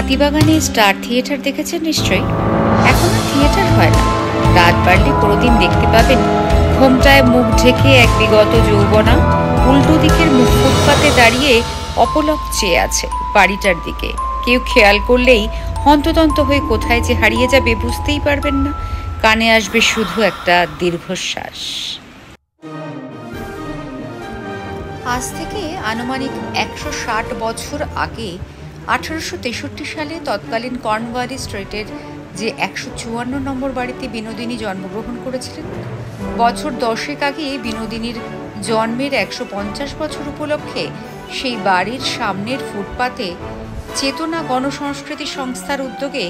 হাতিবাগানে star theatre দেখেছেন নিশ্চয়ই। এখন আর থিয়েটার হয় না। রাত বাড়লে কোনোদিন দেখতে পাবেন ঘোমটায় মুখ ঢেকে এক বিগত যৌবনা উল্টো দিকের মুখ ফুটপাতে দাঁড়িয়ে অপলক চেয়ে আছে বাড়িটার দিকে। কেউ খেয়াল করলেই হন্তদন্ত হয়ে কোথায় যে হারিয়ে যাবে বুঝতেই পারবেন না। কানে আসবে শুধু একটা দীর্ঘশ্বাস। আজ থেকে আনুমানিক 160 বছর আগে 1863 সালে তৎকালীন কর্নওয়ালি স্ট্রিটের যে 154 নম্বর বাড়িতে বিনোদিনী জন্মগ্রহণ করেছিলেন, বছর 10 আগে বিনোদিনীর জন্মের 150 বছর উপলক্ষে সেই বাড়ির সামনের ফুটপাতে চেতনা গণসংস্কৃতি সংস্থার উদ্যোগে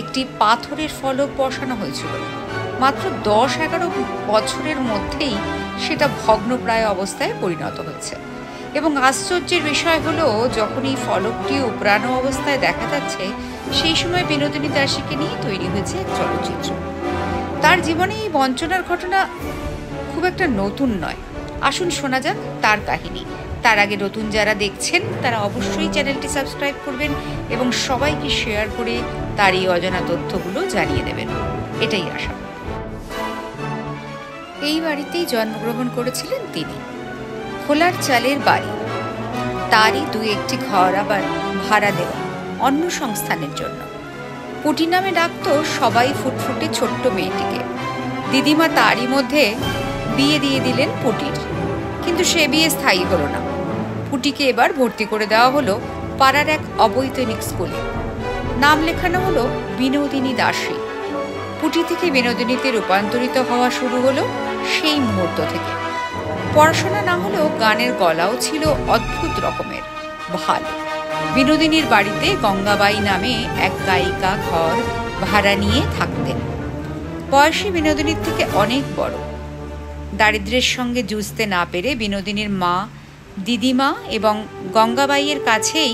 একটি পাথরের ফলক বসানো হয়েছিল। মাত্র 10-11 বছরের মধ্যেই সেটা ভগ্নপ্রায় অবস্থায় পরিণত হচ্ছে। এবং আশ্চর্যের বিষয় হলো, যখন এই ফলকটি উপড়ানো অবস্থায় দেখা যাচ্ছে, সেই সময় বিনোদিনী দাসীকে নিয়ে তৈরি হয়েছে এক চলচ্চিত্র। তার জীবনে এই বঞ্চনার ঘটনা খুব একটা নতুন নয়। আসুন শোনা যাক তার কাহিনী। তার আগে নতুন যারা দেখছেন তারা অবশ্যই চ্যানেলটি সাবস্ক্রাইব করবেন এবং সবাইকে শেয়ার করে তার এই অজানা তথ্যগুলো জানিয়ে দেবেন, এটাই আশা। এই বাড়িতেই জন্মগ্রহণ করেছিলেন তিনি। খোলার চালের বাড়ি, তারই 2-1টি ঘর আবার ভাড়া দেওয়া অন্য সংস্থানের জন্য। পুটি নামে ডাকত সবাই ফুটফুটে ছোট্ট মেয়েটিকে। দিদিমা তারই মধ্যে বিয়ে দিয়ে দিলেন পুটির, কিন্তু সে বিয়ে স্থায়ী হলো না। পুটিকে এবার ভর্তি করে দেওয়া হলো পাড়ার এক অবৈতনিক স্কুলে। নাম লেখানো হলো বিনোদিনী দাসী। পুটি থেকে বিনোদিনীতে রূপান্তরিত হওয়া শুরু হলো সেই মুহূর্ত থেকে। পড়াশোনা না হলেও গানের গলাও ছিল অদ্ভুত রকমের ভালো। বিনোদিনীর বাড়িতে গঙ্গাবাই নামে এক গায়িকা ঘর ভাড়া নিয়ে থাকতেন। বয়সে বিনোদিনীর থেকে অনেক বড়। দারিদ্র্যের সঙ্গে যুঝতে না পেরে বিনোদিনীর মা, দিদিমা এবং গঙ্গাবাইয়ের কাছেই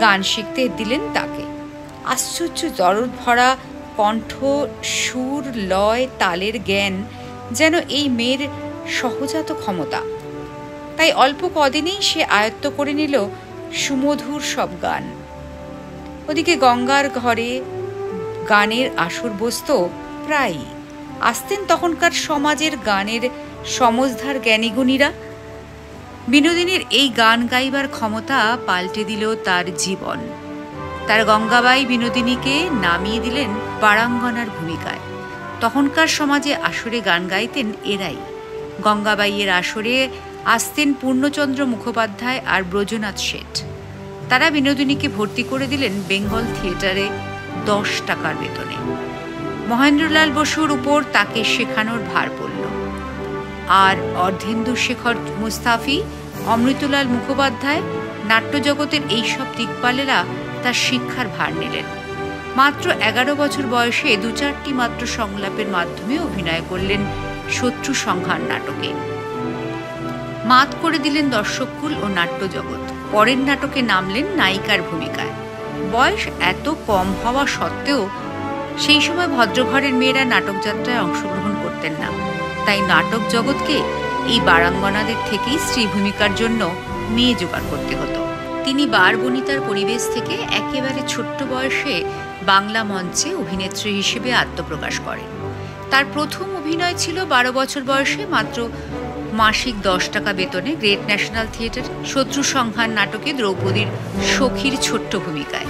গান শিখতে দিলেন তাকে। আশ্চর্য দরদ ভরা কণ্ঠ, সুর, লয়, তালের জ্ঞান যেন এই মেয়ের সহজাত ক্ষমতা। তাই অল্প কদিনেই সে আয়ত্ত করে নিল সুমধুর সব গান। ওদিকে গঙ্গার ঘরে গানের আসর বসত প্রায়ই। আসতেন তখনকার সমাজের গানের সমজধার জ্ঞানীগুণীরা। বিনোদিনীর এই গান গাইবার ক্ষমতা পাল্টে দিল তার জীবন। তার গঙ্গাবাই বিনোদিনীকে নামিয়ে দিলেন বারাঙ্গনার ভূমিকায়। তখনকার সমাজে আসরে গান গাইতেন এরাই। গঙ্গাবাইয়ের আসরে আসতেন পূর্ণচন্দ্র মুখোপাধ্যায় আর ব্রজনাথ শেঠ। তারা বিনোদিনীকে ভর্তি করে দিলেন বেঙ্গল থিয়েটারে 10 টাকার বেতনে। মহেন্দ্রলাল বসুর উপর তাকে শেখানোর ভার পড়ল, আর অর্ধেন্দু শেখর মুস্তাফি, অমৃতলাল মুখোপাধ্যায়, নাট্যজগতের এইসব দিকপালেরা তার শিক্ষার ভার নিলেন। মাত্র 11 বছর বয়সে 2-4টি মাত্র সংলাপের মাধ্যমে অভিনয় করলেন শত্রু সংহার নাটকে। মাত করে দিলেন দর্শককুল ও নাট্যজগৎ। পরের নাটকে নামলেন নায়িকার ভূমিকায়। বয়স এত কম হওয়া সত্ত্বেও সেই সময় ভদ্রঘরের মেয়েরা নাটকযাত্রায় অংশগ্রহণ করতেন না। তাই নাটক জগৎকে এই বারাঙ্গনাদের থেকেই স্ত্রী ভূমিকার জন্য মেয়ে জোগাড় করতে হতো। তিনি বারবনিতার পরিবেশ থেকে একেবারে ছোট্ট বয়সে বাংলা মঞ্চে অভিনেত্রী হিসেবে আত্মপ্রকাশ করেন। তার প্রথম অভিনয় ছিল 12 বছর বয়সে মাত্র মাসিক 10 টাকা বেতনে গ্রেট ন্যাশনাল থিয়েটার শত্রু সংহার নাটকে দ্রৌপদীর সখীর ছোট্ট ভূমিকায়।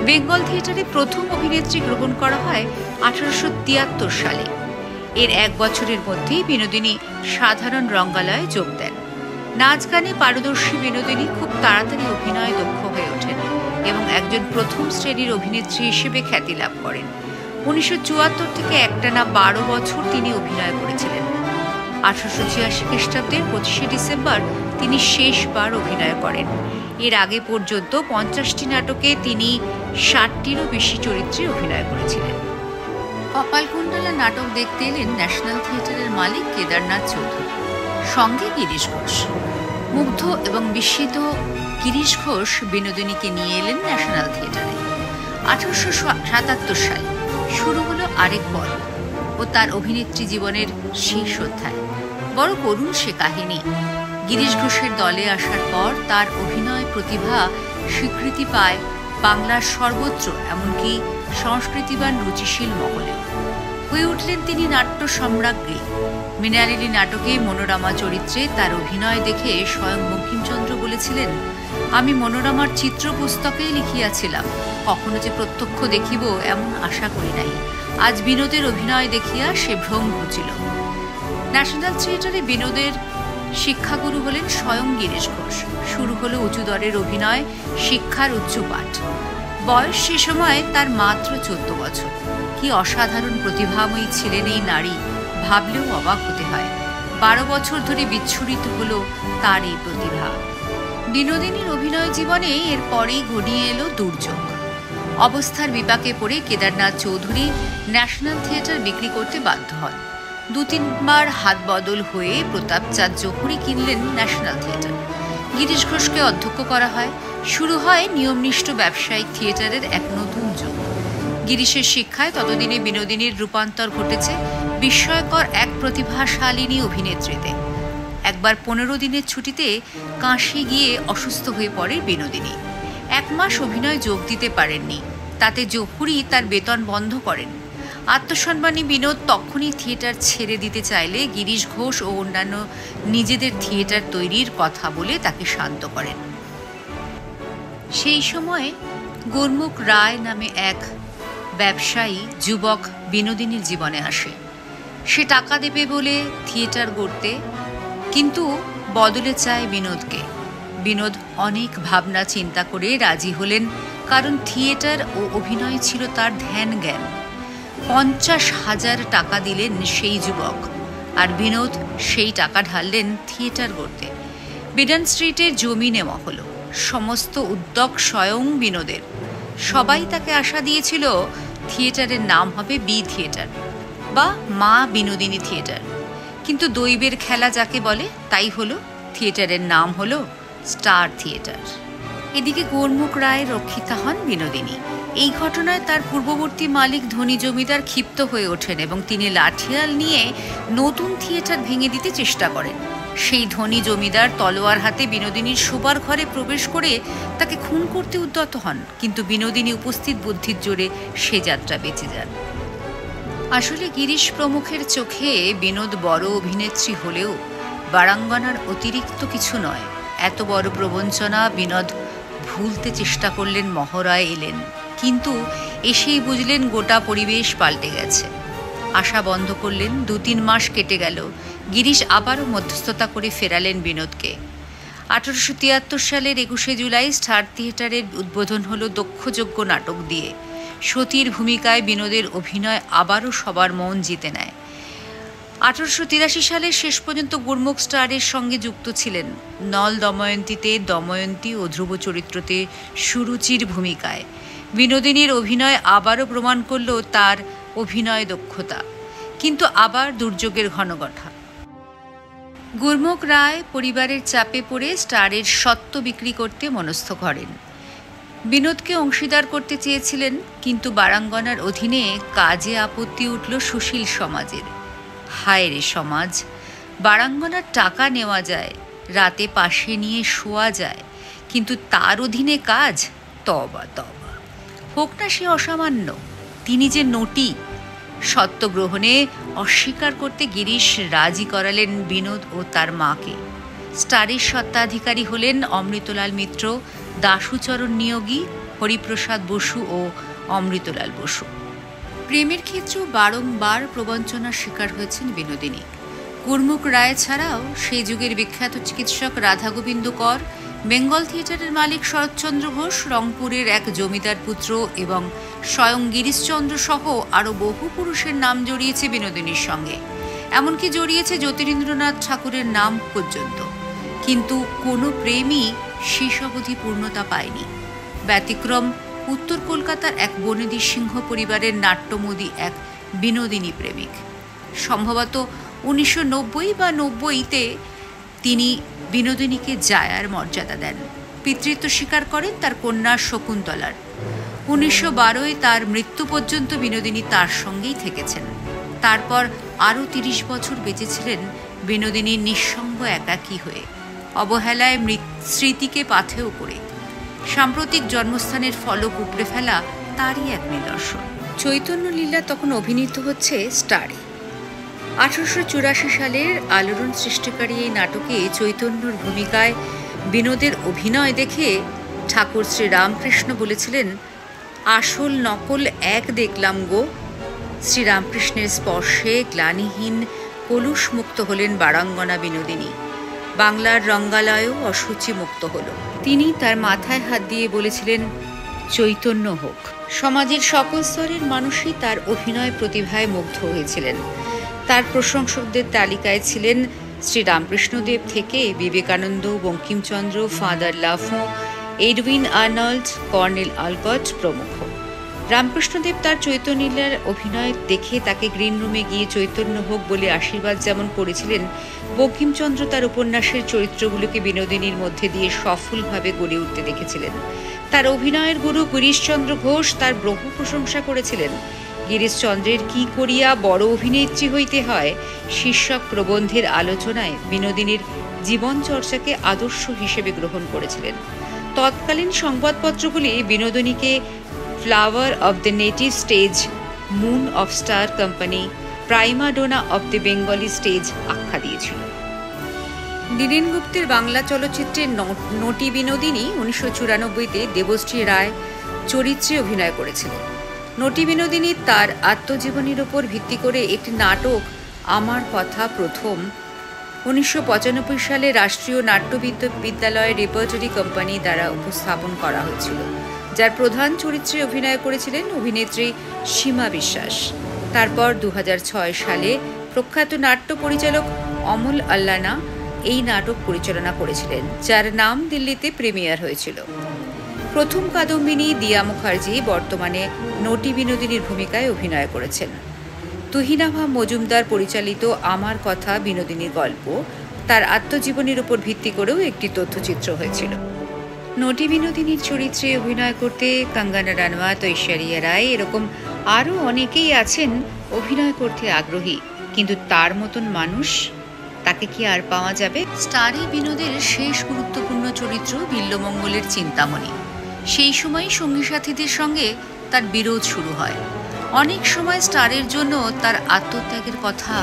বেঙ্গল থিয়েটারে প্রথম অভিনেত্রী গ্রহণ করা হয় 1873 সালে। এর 1 বছরের মধ্যেই বিনোদিনী সাধারণ রঙ্গালয়ে যোগ দেন। নাচ গানে পারদর্শী বিনোদিনী খুব তাড়াতাড়ি অভিনয়ে দক্ষ হয়ে ওঠেন এবং একজন প্রথম শ্রেণীর অভিনেত্রী হিসেবে খ্যাতি লাভ করেন। 1974 থেকে একটানা 12 বছর তিনি অভিনয় করেছিলেন। 1886 খ্রিস্টাব্দের 25শে ডিসেম্বর তিনি শেষবার অভিনয় করেন। এর আগে পর্যন্ত 50টি নাটকে তিনি 60টিরও বেশি চরিত্রে অভিনয় করেছিলেন। কপালকুণ্ডলা নাটক দেখতে এলেন ন্যাশনাল থিয়েটারের মালিক কেদারনাথ চৌধুরী, সঙ্গে গিরিশ ঘোষ। মুগ্ধ এবং বিস্মিত গিরিশ ঘোষ বিনোদিনীকে নিয়ে এলেন ন্যাশনাল থিয়েটারে। 1877 সালে শুরু হলো আরেক পর্ব ও তার অভিনেত্রী জীবনের শেষ অধ্যায়। বড় করুণ সে কাহিনী। গিরিশ ঘোষের দলে আসার পর তার অভিনয় প্রতিভা স্বীকৃতি পায় বাংলার সর্বত্র, এমনকি সংস্কৃতিবান রুচিশীল মহলেও। হয়ে উঠলেন তিনি নাট্য সম্রাজ্ঞী। মৃণালিনী নাটকে মনোরমা চরিত্রে তার অভিনয় দেখে স্বয়ং বঙ্কিমচন্দ্র বলেছিলেন, আমি মনোরমার চিত্র পুস্তকেই লিখিয়াছিলাম, কখনো যে প্রত্যক্ষ দেখিব এমন আশা করি নাই। আজ বিনোদের অভিনয় দেখিয়া সে ভ্রম ঘুচিল। ন্যাশনাল থিয়েটারে বিনোদের শিক্ষাগুরু হলেন স্বয়ং গিরিশ ঘোষ। শুরু হলো উঁচু দরের অভিনয়, শিক্ষার উচ্চপাঠ। বয়স সে সময় তার মাত্র 14 বছর। কি অসাধারণ প্রতিভাময়ী ছিলেন এই নারী, ভাবলেও অবাক হতে হয়। 12 বছর ধরে বিচ্ছুরিত হলো তার এই প্রতিভা। বিনোদিনীর অভিনয় জীবনে এরপরেই ঘনিয়ে এলো দুর্যোগ। অবস্থার বিপাকে পড়ে কেদারনাথ চৌধুরী ন্যাশনাল থিয়েটার বিক্রি করতে বাধ্য হন। 2-3 বার হাত বদল হয়ে প্রতাপচাঁদ জহুরি কিনলেন ন্যাশনাল থিয়েটার। গিরিশ ঘোষকে অধ্যক্ষ করা হয়। শুরু হয় নিয়মনিষ্ঠ ব্যবসায়িক থিয়েটারের এক নতুন যুগ। গিরিশের শিক্ষায় ততদিনে বিনোদিনীর রূপান্তর ঘটেছে বিস্ময়কর এক প্রতিভাশালিনী অভিনেত্রীতে। একবার 15 দিনের ছুটিতে কাশী গিয়ে অসুস্থ হয়ে পড়ে বিনোদিনী। 1 মাস অভিনয় যোগ দিতে পারেননি। তাতে জহুরি তার বেতন বন্ধ করেন। আত্মসম্মানী বিনোদ তখনই থিয়েটার ছেড়ে দিতে চাইলে গিরিশ ঘোষ ও অন্যান্য নিজেদের থিয়েটার তৈরির কথা বলে তাকে শান্ত করেন। সেই সময়ে গুরমুখ রায় নামে এক ব্যবসায়ী যুবক বিনোদিনীর জীবনে আসে। সে টাকা দেবে বলে থিয়েটার গড়তে, কিন্তু বদলে চায় বিনোদকে। বিনোদ অনেক ভাবনা চিন্তা করে রাজি হলেন, কারণ থিয়েটার ও অভিনয় ছিল তার ধ্যান জ্ঞান। 50,000 টাকা দিলেন সেই যুবক, আর বিনোদ সেই টাকা ঢাললেন থিয়েটার গড়তে। বিডন স্ট্রিটের জমি নেওয়া হলো। সমস্ত উদ্যোগ স্বয়ং বিনোদের। সবাই তাকে আশা দিয়েছিল থিয়েটারের নাম হবে বি থিয়েটার বা মা বিনোদিনী থিয়েটার। কিন্তু দৈবের খেলা যাকে বলে তাই হলো, থিয়েটারের নাম হলো স্টার থিয়েটার। এদিকে গুরমুখ রায় রক্ষিতা হন বিনোদিনী। এই ঘটনায় তার পূর্ববর্তী মালিক ধনী জমিদার ক্ষিপ্ত হয়ে ওঠেন এবং তিনি লাঠিয়াল নিয়ে নতুন থিয়েটার ভেঙে দিতে চেষ্টা করেন। সেই ধনী জমিদার তলোয়ার হাতে বিনোদিনীর শোবার ঘরে প্রবেশ করে তাকে খুন করতে উদ্যত হন, কিন্তু বিনোদিনী উপস্থিত বুদ্ধির জোরে সে যাত্রা বেঁচে যান। আসলে গিরিশ প্রমুখের চোখে বিনোদ বড় অভিনেত্রী হলেও বারাঙ্গনার অতিরিক্ত কিছু নয়। এত বড় প্রবঞ্চনা বিনোদ ভুলতে চেষ্টা করলেন, মহড়ায় এলেন, কিন্তু এসেই বুঝলেন গোটা পরিবেশ পাল্টে গেছে। আশা বন্ধ করলেন। 2-3 মাস কেটে গেল। গিরিশ আবারও মধ্যস্থতা করে ফেরালেন বিনোদকে। 1873 সালের 21শে জুলাই স্টার থিয়েটারের উদ্বোধন হলো দক্ষযোগ্য নাটক দিয়ে। সতীর ভূমিকায় বিনোদের অভিনয় আবারও সবার মন জিতে নেয়। 1883 সালের শেষ পর্যন্ত গুরমুখ স্টারের সঙ্গে যুক্ত ছিলেন। নল দময়ন্তীতে দময়ন্তী ও ধ্রুব চরিত্রতে সুরুচির ভূমিকায় বিনোদিনীর অভিনয় আবারও প্রমাণ করল তার অভিনয় দক্ষতা। কিন্তু আবার দুর্যোগের ঘনঘটা। গুরমুখ রায় পরিবারের চাপে পড়ে স্টারের স্বত্ব বিক্রি করতে মনস্থ করেন। বিনোদকে অংশীদার করতে চেয়েছিলেন, কিন্তু বারাঙ্গনার অধীনে কাজে আপত্তি উঠল সুশীল সমাজের। হায় রে সমাজ! বারাঙ্গনার টাকা নেওয়া যায়, রাতে পাশে নিয়ে শোয়া যায়, কিন্তু তার অধীনে কাজ? তবা তবা! হোক না সে অসামান্য, তিনি যে নটি। সত্যগ্রহণে অস্বীকার করতে গিরিশ রাজি করালেন বিনোদ ও তার মাকে। স্টারের স্বত্বাধিকারী হলেন অমৃতলাল মিত্র, দাশুচরণ নিয়োগী, হরিপ্রসাদ বসু ও অমৃতলাল বসু। প্রেমের ক্ষেত্রেও বারংবার প্রবঞ্চনার শিকার হয়েছেন বিনোদিনী। গুরমুখ রায় ছাড়াও সেই যুগের বিখ্যাত চিকিৎসক রাধা গোবিন্দ কর, বেঙ্গল থিয়েটারের মালিক শরৎচন্দ্র ঘোষ, রংপুরের এক জমিদার পুত্র এবং স্বয়ং গিরিশচন্দ্র সহ আরও বহু পুরুষের নাম জড়িয়েছে বিনোদিনীর সঙ্গে। এমনকি জড়িয়েছে জ্যোতিরিন্দ্রনাথ ঠাকুরের নাম পর্যন্ত। কিন্তু কোনো প্রেমই শেষ অবধি পূর্ণতা পায়নি। ব্যতিক্রম উত্তর কলকাতার এক বনেদি সিংহ পরিবারের নাট্যমোদী এক বিনোদিনী প্রেমিক। সম্ভবত 1990 বা 90-তে তিনি বিনোদিনীকে জায়ার মর্যাদা দেন। পিতৃত্ব স্বীকার করেন তার কন্যা শকুন্তলার। 1912-য় তার মৃত্যু পর্যন্ত বিনোদিনী তার সঙ্গেই থেকেছেন। তারপর আরও 30 বছর বেঁচেছিলেন বিনোদিনী নিঃসঙ্গ একাকী হয়ে, অবহেলায় স্মৃতিকে পাথেয় করে। সাম্প্রতিক জন্মস্থানের ফলক উপড়ে ফেলা তারই এক নিদর্শন। চৈতন্য লীলা তখন অভিনীত হচ্ছে স্টারে। 1884 সালের আলোড়ন সৃষ্টিকারী এই নাটকে চৈতন্যর ভূমিকায় বিনোদের অভিনয় দেখে ঠাকুর শ্রী রামকৃষ্ণ বলেছিলেন, আসল নকল এক দেখলাম গো। শ্রীরামকৃষ্ণের স্পর্শে গ্লানিহীন কলুষ মুক্ত হলেন বারাঙ্গনা বিনোদিনী। বাংলার রঙ্গালয়ও অসুচি মুক্ত হল। তিনি তার মাথায় হাত দিয়ে বলেছিলেন, চৈতন্য হোক। সমাজের সকল স্তরের মানুষই তার অভিনয় প্রতিভায় মুগ্ধ হয়েছিলেন। তার প্রশংসকদের তালিকায় ছিলেন শ্রীরামকৃষ্ণদেব থেকে Vivekananda, Bankimchandra, father Lafont, Edwin Arnold, colonel Olcott প্রমুখ। রামকৃষ্ণদেব তার চৈতন্যলীলার অভিনয় দেখে তাকে গ্রিন রুমে গিয়ে চৈতন্য হোক বলে আশীর্বাদ যেমন করেছিলেন, বঙ্কিমচন্দ্র তার উপন্যাসের চরিত্রগুলোকে বিনোদিনীর মধ্যে দিয়ে সফলভাবে গড়ে উঠতে দেখেছিলেন। তার অভিনয়ের গুরু গিরিশচন্দ্র ঘোষ তার বহু প্রশংসা করেছিলেন। গিরিশচন্দ্রের কি করিয়া বড় অভিনেত্রী হইতে হয় শীর্ষক প্রবন্ধের আলোচনায় বিনোদিনীর জীবন চর্চাকে আদর্শ হিসেবে গ্রহণ করেছিলেন। তৎকালীন সংবাদপত্রগুলি বিনোদিনীকে flower of the native stage, moon of star company, prima donna of the Bengali stage আখ্যা দিয়েছিল। দীনেন গুপ্তের বাংলা চলচ্চিত্রের নটি বিনোদিনী 1994-তে দেবশ্রী রায় চরিত্রে অভিনয় করেছিলেন। নটি বিনোদিনী তার আত্মজীবনীর উপর ভিত্তি করে একটি নাটক আমার কথা প্রথম 1995 সালে রাষ্ট্রীয় নাট্য বিদ্যালয়ের রেপার্টরি কোম্পানি দ্বারা উপস্থাপন করা হয়েছিল, যার প্রধান চরিত্রে অভিনয় করেছিলেন অভিনেত্রী সীমা বিশ্বাস। তারপর 2006 সালে প্রখ্যাত নাট্য পরিচালক অমল আল্লানা এই নাটক পরিচালনা করেছিলেন, যার নাম দিল্লিতে প্রিমিয়ার হয়েছিল। প্রথম কাদম্বিনী দিয়া মুখার্জি বর্তমানে নটি বিনোদিনীর ভূমিকায় অভিনয় করেছেন। তুহিনাভা মজুমদার পরিচালিত আমার কথা বিনোদিনীর গল্প তার আত্মজীবনীর উপর ভিত্তি করেও একটি তথ্যচিত্র হয়েছিল। নটি বিনোদিনীর চরিত্রে অভিনয় করতে কঙ্গনা রানাওয়াত, ঐশ্বরিয়া রায় এরকম আরও অনেকেই আছেন অভিনয় করতে আগ্রহী, কিন্তু তার মতন মানুষ তাকে কি আর পাওয়া যাবে? স্টারে বিনোদের শেষ গুরুত্বপূর্ণ চরিত্র বিল্বমঙ্গলের চিন্তামণি। সেই সময় সঙ্গী সাথীদের সঙ্গে তার বিরোধ শুরু হয়। অনেক সময় স্টারের জন্য তার আত্মত্যাগের কথা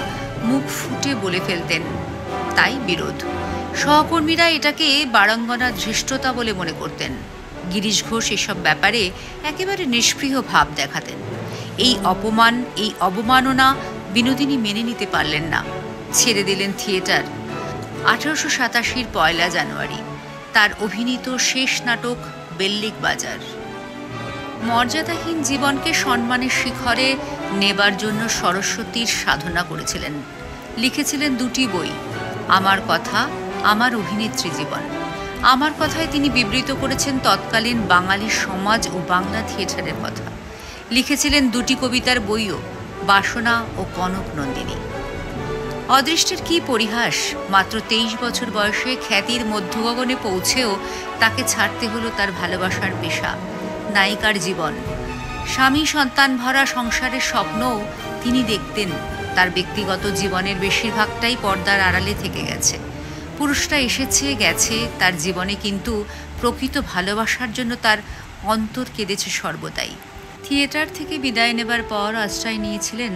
মুখ ফুটে বলে ফেলতেন, তাই বিরোধ। সহকর্মীরা এটাকে বারাঙ্গনা ধৃষ্টতা বলে মনে করতেন। গিরিশ ঘোষ এসব ব্যাপারে একেবারে নিষ্পৃহ ভাব দেখাতেন। এই অপমান, এই অবমাননা বিনোদিনী মেনে নিতে পারলেন না। ছেড়ে দিলেন থিয়েটার। 1887 1 জানুয়ারি তার অভিনীত শেষ নাটক বেল্লিক বাজার। মর্যাদাহীন জীবনকে সম্মানের শিখরে নেবার জন্য সরস্বতীর সাধনা করেছিলেন। লিখেছিলেন 2টি বই, আমার কথা, আমার অভিনেত্রী জীবন। আমার কথায় তিনি বিবৃত করেছেন তৎকালীন বাঙালি সমাজ ও বাংলা থিয়েটারের কথা। লিখেছিলেন 2টি কবিতার বইও, বাসনা ও কনক নন্দিনী। অদৃষ্টের কি পরিহাস, মাত্র 23 বছর বয়সে খ্যাতির মধ্যগগনে পৌঁছেও তাকে ছাড়তে হলো তার ভালোবাসার পেশা, নায়িকার জীবন। স্বামী সন্তান ভরা সংসারের স্বপ্নও তিনি দেখতেন। তার ব্যক্তিগত জীবনের বেশিরভাগটাই পর্দার আড়ালে থেকে গেছে। পুরুষরা এসেছে গেছে তার জীবনে, কিন্তু প্রকৃত ভালোবাসার জন্য তার অন্তর কেঁদেছে সর্বদাই। থিয়েটার থেকে বিদায় নেবার পর আশ্রয় নিয়েছিলেন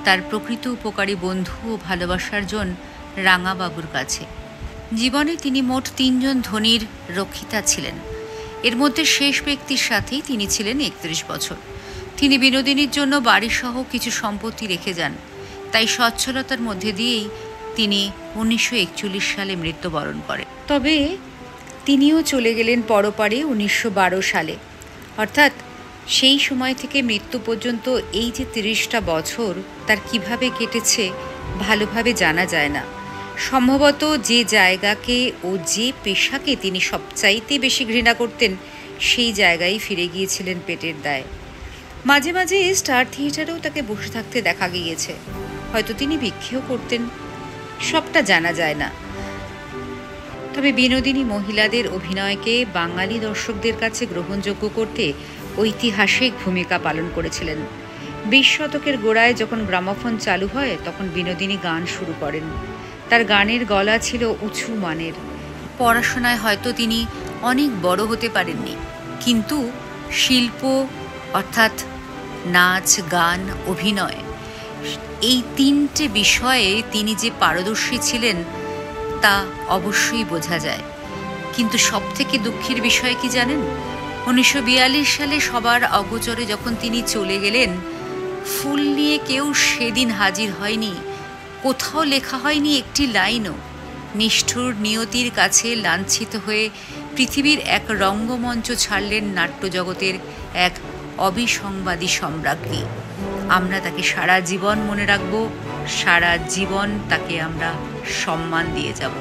তার প্রকৃত উপকারী বন্ধু ও ভালোবাসার জন রাঙাবাবুর কাছে। জীবনে তিনি মোট 3 জন ধনীর রক্ষিতা ছিলেন। এর মধ্যে শেষ ব্যক্তির সাথেই তিনি ছিলেন 31 বছর। তিনি বিনোদিনীর জন্য বাড়িসহ কিছু সম্পত্তি রেখে যান। তাই সচ্ছলতার মধ্যে দিয়েই তিনি 1941 সালে মৃত্যুবরণ করেন। তবে তিনিও চলে গেলেন পরপারে 1912 সালে। অর্থাৎ সেই সময় থেকে মৃত্যু পর্যন্ত এই যে 30টা বছর তার কিভাবে কেটেছে ভালোভাবে জানা যায় না। সম্ভবত যে জায়গাকে ও যে পেশাকে তিনি সবচাইতে বেশি ঘৃণা করতেন সেই জায়গায় ফিরে গিয়েছিলেন পেটের দায়ে। মাঝে মাঝে স্টার থিয়েটারেও তাকে বসে থাকতে দেখা গিয়েছে। হয়তো তিনি ভিক্ষেও করতেন, সবটা জানা যায় না। তবে বিনোদিনী মহিলাদের অভিনয়কে বাঙালি দর্শকদের কাছে গ্রহণযোগ্য করতে ঐতিহাসিক ভূমিকা পালন করেছিলেন। 20 শতকের গোড়ায় যখন গ্রামোফোন চালু হয় তখন বিনোদিনী গান শুরু করেন। তার গানের গলা ছিল উঁচু মানের। পড়াশোনায় হয়তো তিনি অনেক বড় হতে পারেননি, কিন্তু শিল্প অর্থাৎ নাচ, গান, অভিনয়, এই তিনটে বিষয়ে তিনি যে পারদর্শী ছিলেন তা অবশ্যই বোঝা যায়। কিন্তু সবথেকে দুঃখের বিষয় কি জানেন? 1942 সালে সবার অগোচরে যখন তিনি চলে গেলেন, ফুল নিয়ে কেউ সেদিন হাজির হয়নি, কোথাও লেখা হয়নি একটি লাইনও। নিষ্ঠুর নিয়তির কাছে লাঞ্ছিত হয়ে পৃথিবীর এক রঙ্গমঞ্চ ছাড়লেন নাট্যজগতের এক অবিসংবাদী সম্রাজ্ঞী। আমরা তাকে সারা জীবন মনে রাখব, সারা জীবন তাকে আমরা সম্মান দিয়ে যাব।